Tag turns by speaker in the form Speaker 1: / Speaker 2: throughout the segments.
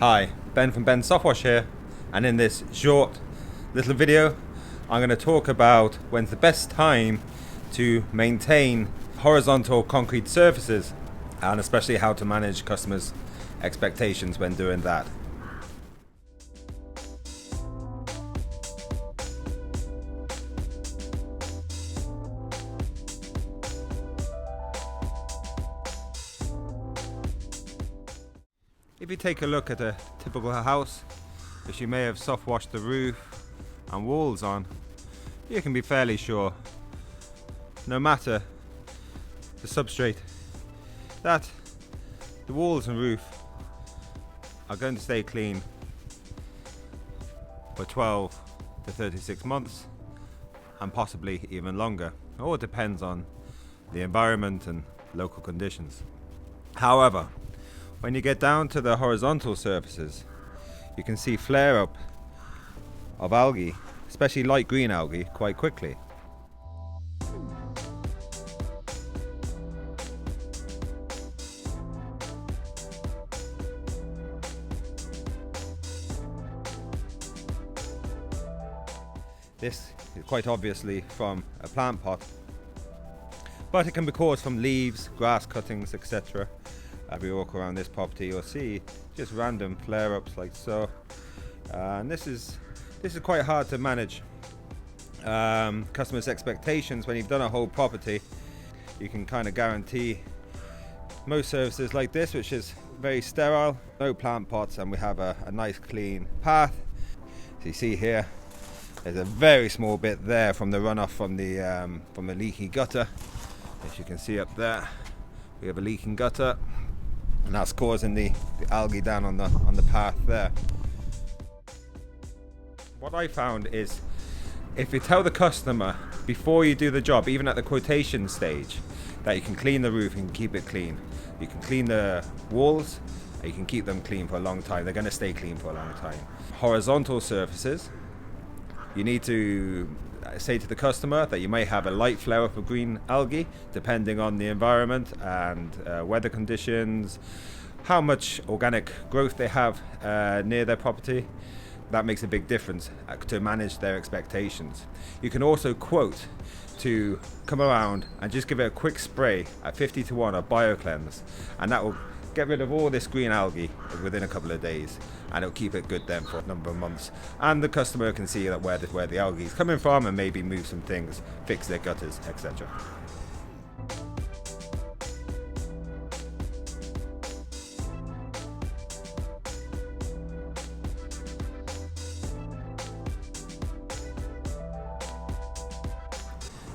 Speaker 1: Hi, Ben from Benz Softwash here, and in this short little video I'm going to talk about when's the best time to maintain horizontal concrete surfaces, and especially how to manage customers' expectations when doing that. If you take a look at a typical house, which you may have soft washed the roof and walls on, you can be fairly sure, no matter the substrate, that the walls and roof are going to stay clean for 12 to 36 months and possibly even longer. It all depends on the environment and local conditions. However, when you get down to the horizontal surfaces, you can see flare up of algae, especially light green algae, quite quickly. This is quite obviously from a plant pot, but it can be caused from leaves, grass cuttings, etc. If you walk around this property, you'll see just random flare-ups like so, and this is quite hard to manage customers' expectations. When you've done a whole property, you can kind of guarantee most services like this, which is very sterile, no plant pots, and we have a nice clean path. So you see here, there's a very small bit there from the runoff from the leaky gutter. As you can see up there, we have a leaking gutter, and that's causing the algae down on the path there. What I found is, if you tell the customer before you do the job, even at the quotation stage, that you can clean the roof and keep it clean, you can clean the walls and you can keep them clean for a long time, they're going to stay clean for a long time. Horizontal surfaces, you need to say to the customer that you may have a light flare up of green algae depending on the environment and weather conditions, how much organic growth they have near their property. That makes a big difference to manage their expectations. You can also quote to come around and just give it a quick spray at 50:1 of BioCleanse, and that will get rid of all this green algae within a couple of days, and it'll keep it good then for a number of months. And the customer can see that where the algae is coming from and maybe move some things, fix their gutters, etc.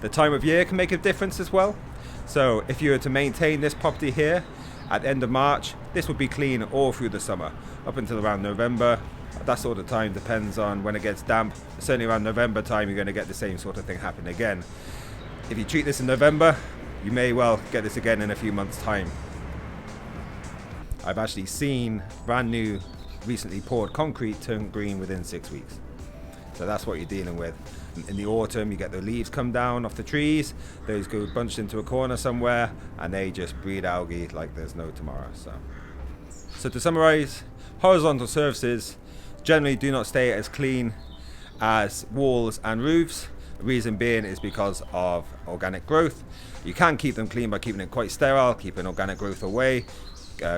Speaker 1: The time of year can make a difference as well. So if you were to maintain this property here at the end of March, this would be clean all through the summer, up until around November. That sort of time depends on when it gets damp. Certainly around November time, you're going to get the same sort of thing happen again. If you treat this in November, you may well get this again in a few months' time. I've actually seen brand new, recently poured concrete turn green within 6 weeks. So that's what you're dealing with. In the autumn, you get the leaves come down off the trees, those go bunched into a corner somewhere, and they just breed algae like there's no tomorrow. So to summarize, horizontal surfaces generally do not stay as clean as walls and roofs. The reason being is because of organic growth. You can keep them clean by keeping it quite sterile, keeping organic growth away,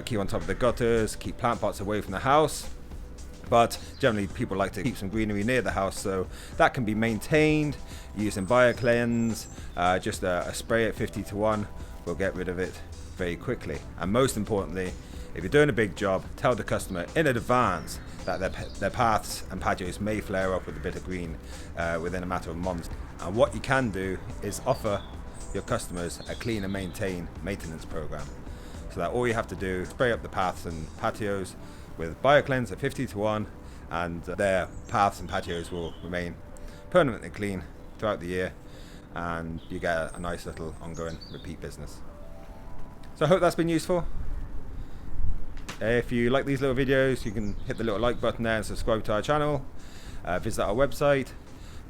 Speaker 1: keep on top of the gutters, keep plant pots away from the house. But generally people like to keep some greenery near the house, so that can be maintained using BioCleanse. Just a spray at 50:1 will get rid of it very quickly. And most importantly, if you're doing a big job, tell the customer in advance that their paths and patios may flare up with a bit of green within a matter of months. And what you can do is offer your customers a clean and maintain maintenance program, so that all you have to do is spray up the paths and patios with BioCleanse at 50:1, and their paths and patios will remain permanently clean throughout the year, and you get a nice little ongoing repeat business. So I hope that's been useful. If you like these little videos, you can hit the little like button there and subscribe to our channel. Visit our website,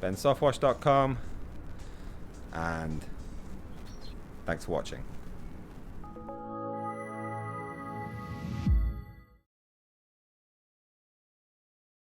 Speaker 1: bensoftwash.com, and thanks for watching.